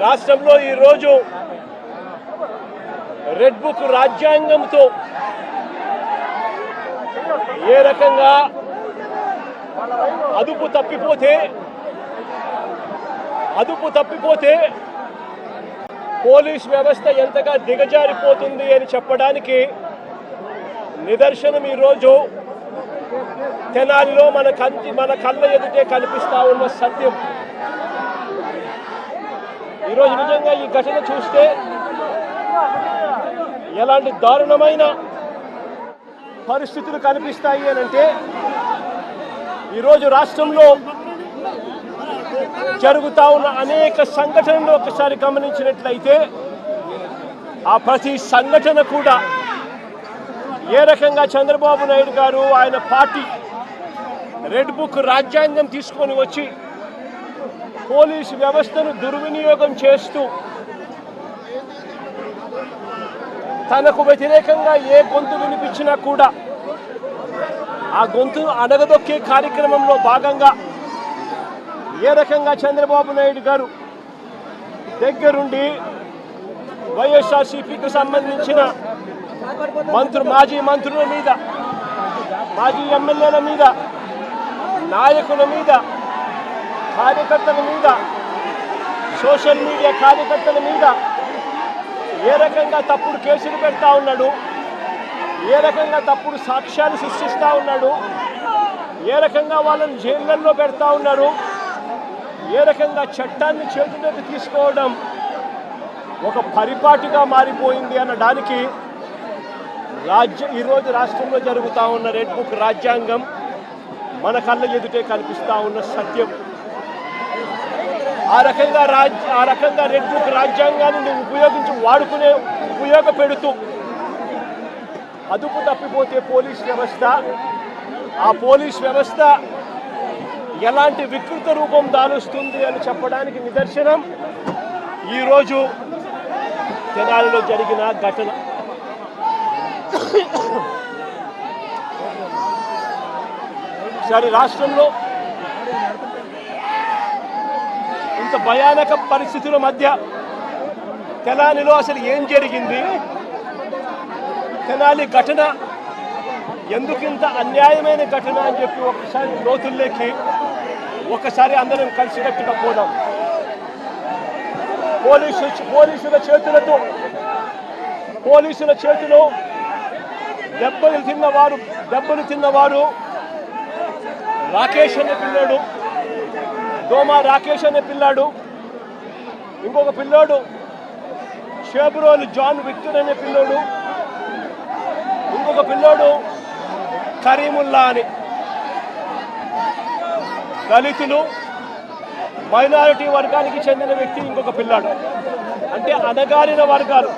రాష్ట్రంలో ఈరోజు red book రాజ్యాంగంతో ఏ రకంగా అదుపు తప్పిపోతే పోలీస్ వ్యవస్థ ఎంతగా దిగజారిపోతుంది అని చెప్పడానికి నిదర్శనం ఈరోజు తెనాలిలో మన కళ్ళ ఎదుటే కనిపిస్తా ఉన్న సత్యం. ఈరోజు నిజంగా ఈ ఘటన చూస్తే ఎలాంటి దారుణమైన పరిస్థితులు కనిపిస్తాయి అని అంటే, ఈరోజు రాష్ట్రంలో జరుగుతూ ఉన్న అనేక సంఘటనలు ఒకసారి గమనించినట్లయితే ఆ ప్రతి సంఘటన కూడా ఏ రకంగా చంద్రబాబు నాయుడు గారు ఆయన పార్టీ రెడ్ బుక్ రాజ్యాంగం తీసుకొని వచ్చి పోలీసు వ్యవస్థను దుర్వినియోగం చేస్తూ తనకు వ్యతిరేకంగా ఏ గొంతు వినిపించినా కూడా ఆ గొంతు అణగదొక్కే కార్యక్రమంలో భాగంగా ఏ రకంగా చంద్రబాబు నాయుడు గారు దగ్గరుండి వైఎస్ఆర్సీపీకి సంబంధించిన మాజీ మంత్రుల మీద, మాజీ ఎమ్మెల్యేల మీద, నాయకుల మీద, కార్యకర్తల మీద, సోషల్ మీడియా కార్యకర్తల మీద ఏ రకంగా తప్పుడు కేసులు పెడతా ఉన్నాడు, ఏ రకంగా తప్పుడు సాక్ష్యాలు సృష్టిస్తూ ఉన్నాడు, ఏ రకంగా వాళ్ళని జైళ్ళల్లో పెడతా ఉన్నారు, ఏ రకంగా చట్టాన్ని చేతిలోకి తీసుకోవడం ఒక పరిపాటిగా మారిపోయింది అనడానికి ఈరోజు రాష్ట్రంలో జరుగుతూ ఉన్న రెడ్ బుక్ రాజ్యాంగం మన కళ్ళ ఎదుటే కనిపిస్తూ ఉన్న సత్యం. ఆ రకంగా రెడ్ బుక్ రాజ్యాంగాన్ని ఉపయోగపెడుతూ అదుపు తప్పిపోతే పోలీస్ వ్యవస్థ, ఆ పోలీస్ వ్యవస్థ ఎలాంటి వికృత రూపం దాలుస్తుంది అని చెప్పడానికి నిదర్శనం ఈరోజు తెనాలిలో జరిగిన ఘటన. సరే, రాష్ట్రంలో ఇంత భయానక పరిస్థితుల మధ్య తెనాలిలో అసలు ఏం జరిగింది, తెనాలి ఘటన ఎందుకింత అన్యాయమైన ఘటన అని చెప్పి ఒకసారి లోతుల్లోకి అందరం కలిసికట్టుగా పోదాం. పోలీసుల చేతిలో దెబ్బలు తిన్నవారు రాకేష్ అనే పిల్లాడు, దోమా రాకేష్ అనే పిల్లాడు, ఇంకొక పిల్లోడు షేబ్రోలు జాన్ విక్టర్ అనే పిల్లోడు, ఇంకొక పిల్లోడు కరీముల్లా అని. దళితులు, మైనారిటీ వర్గానికి చెందిన వ్యక్తి ఇంకొక పిల్లాడు. అంటే అణగారిన వర్గాలు,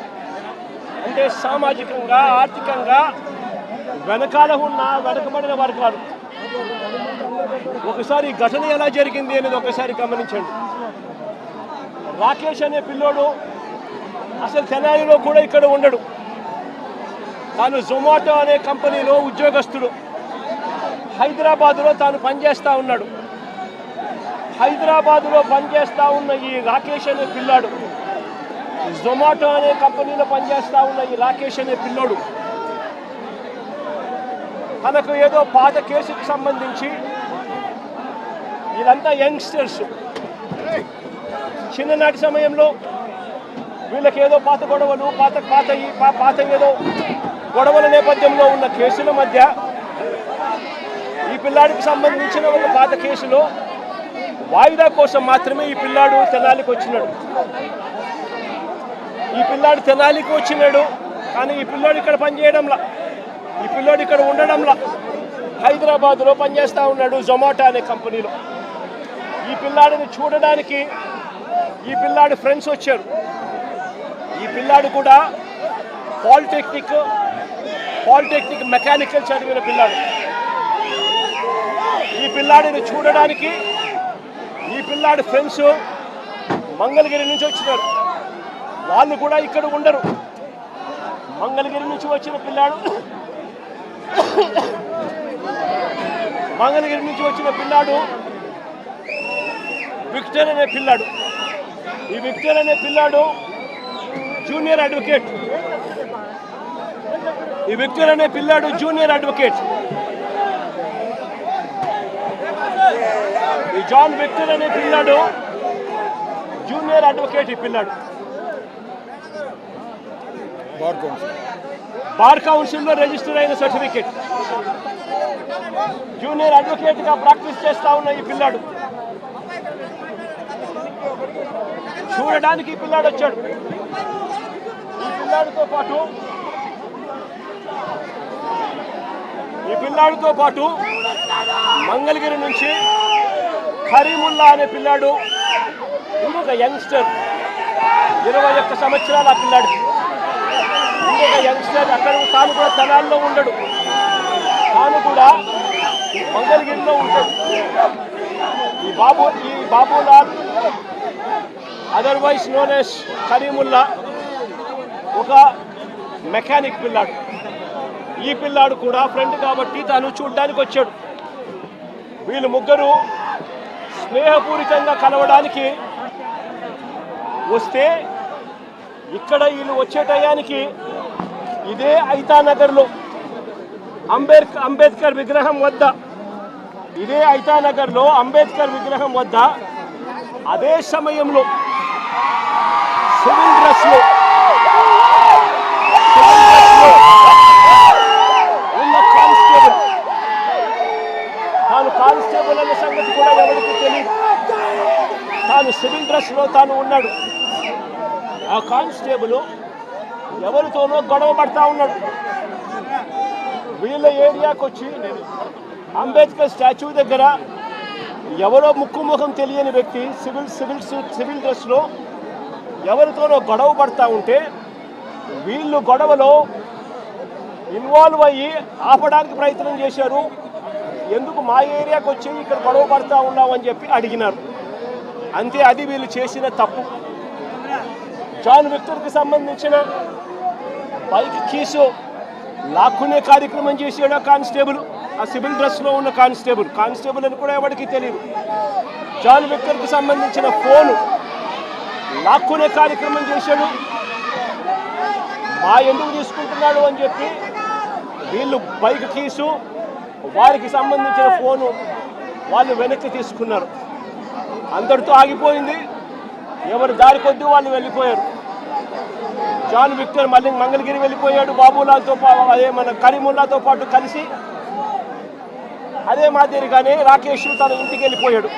అంటే సామాజికంగా ఆర్థికంగా వెనకబడిన వర్గాలు. ఒకసారి ఈ ఘటన ఎలా జరిగింది అనేది ఒకసారి గమనించండి. రాకేష్ అనే పిల్లోడు అసలు తెనాలిలో కూడా ఇక్కడ ఉండడు. తాను జొమాటో అనే కంపెనీలో ఉద్యోగస్తుడు. హైదరాబాదులో తాను పనిచేస్తూ ఉన్నాడు. హైదరాబాదులో పనిచేస్తూ ఉన్న ఈ రాకేష్ అనే పిల్లాడు, జొమాటో అనే కంపెనీలో పనిచేస్తూ ఉన్న ఈ రాకేష్ అనే పిల్లోడు తనకు ఏదో పాత కేసుకు సంబంధించి, వీళ్ళంతా యంగ్స్టర్స్, చిన్ననాటి సమయంలో వీళ్ళకి ఏదో పాత గొడవలు, పాత ఏదో గొడవల నేపథ్యంలో ఉన్న కేసుల మధ్య ఈ పిల్లాడికి సంబంధించిన ఒక పాత కేసులో వాయిదా కోసం మాత్రమే ఈ పిల్లాడు తెనాలికి వచ్చినాడు. కానీ ఈ పిల్లాడు ఇక్కడ పనిచేయడంలా, ఈ పిల్లాడు ఇక్కడ ఉండడంలా, హైదరాబాద్లో పనిచేస్తూ ఉన్నాడు జొమాటో అనే కంపెనీలో. ఈ పిల్లాడిని చూడడానికి ఈ పిల్లాడి ఫ్రెండ్స్ వచ్చారు. ఈ పిల్లాడు కూడా పాలిటెక్నిక్ మెకానికల్ చదివిన పిల్లాడు. ఈ పిల్లాడిని చూడడానికి ఈ పిల్లాడి ఫ్రెండ్స్ మంగళగిరి నుంచి వచ్చినారు. వాళ్ళు కూడా ఇక్కడ ఉండరు. మంగళగిరి నుంచి వచ్చిన పిల్లాడు విక్టర్ అనే పిల్లాడు. ఈ విక్టర్ అనే పిల్లాడు జూనియర్ అడ్వకేట్. ఈ విక్టర్ అనే పిల్లాడు జూనియర్ అడ్వకేట్. ఈ జాన్ విక్టర్ అనే పిల్లాడు జూనియర్ అడ్వకేట్. ఈ పిల్లాడు బార్ కౌన్సిల్లో రిజిస్టర్ అయిన సర్టిఫికేట్. జూనియర్ అడ్వకేట్ గా ప్రాక్టీస్ చేస్తా ఉన్న ఈ పిల్లాడు చూడడానికి ఈ పిల్లాడు వచ్చాడు. ఈ పిల్లాడితో పాటు మంగళగిరి నుంచి కరీముల్లా అనే పిల్లాడు, ఇంకొక యంగ్స్టర్ 21 సంవత్సరాల ఆ పిల్లాడికి. ఇంకొక యంగ్స్టర్ అక్కడ తాను కూడా తనాల్లో ఉండడు, తాను కూడా మంగళగిరిలో ఉంటాడు. ఈ Babulal otherwise known as Karimullah ఒక మెకానిక్ పిల్లాడు. ఈ పిల్లాడు కూడా ఫ్రెండ్ కాబట్టి తాను చూడ్డానికి వచ్చాడు. వీళ్ళు ముగ్గురు స్నేహపూరితంగా కలవడానికి వస్తే ఇక్కడ వీళ్ళు వచ్చే టయానికి ఇదే ఐతానగర్లో అంబేద్కర్ విగ్రహం వద్ద, ఇదే ఐతానగర్లో అంబేద్కర్ విగ్రహం వద్ద అదే సమయంలో సివిల్ డ్రెస్లో ఉన్న కానిస్టేబుల్, తాను కానిస్టేబుల్ అనే సంగతి కూడా ఎవరికి తెలియదు, తాను సివిల్ డ్రెస్లో తాను ఉన్నాడు. ఆ కానిస్టేబుల్ ఎవరితోనో గొడవ పడతా ఉన్నాడు. వీళ్ళ ఏరియాకి వచ్చి అంబేద్కర్ స్టాచ్యూ దగ్గర ఎవరో ముఖం తెలియని వ్యక్తి సివిల్ డ్రెస్లో ఎవరితోనో గొడవ పడతా ఉంటే వీళ్ళు గొడవలో ఇన్వాల్వ్ అయ్యి ఆపడానికి ప్రయత్నం చేశారు. ఎందుకు మా ఏరియాకి వచ్చి ఇక్కడ గొడవ పడతా ఉన్నావు అని చెప్పి అడిగినారు. అంతే, అది వీళ్ళు చేసిన తప్పు. జాన్ విక్టర్కి సంబంధించిన బైక్ కీసు లాక్కునే కార్యక్రమం చేసాడు ఆ కానిస్టేబుల్, ఆ సివిల్ డ్రెస్లో ఉన్న కానిస్టేబుల్ అని కూడా ఎవరికి తెలియదు. జాన్ విక్టర్కి సంబంధించిన ఫోను లాక్కునే కార్యక్రమం చేశాడు. మా ఎందుకు తీసుకుంటున్నాడు అని చెప్పి వీళ్ళు బైక్ కీసు, వారికి సంబంధించిన ఫోను వాళ్ళు వెనక్కి తీసుకున్నారు. అందరితో ఆగిపోయింది. ఎవరి దారి కొద్దీ వాళ్ళు వెళ్ళిపోయారు. జాన్ విక్టర్ మళ్ళీ మంగళగిరి వెళ్ళిపోయాడు బాబులాల్తో అదే మన కరీముల్లాతో పాటు కలిసి. అదే మాదిరిగానే రాకేష్ తన ఇంటికి వెళ్ళిపోయాడు.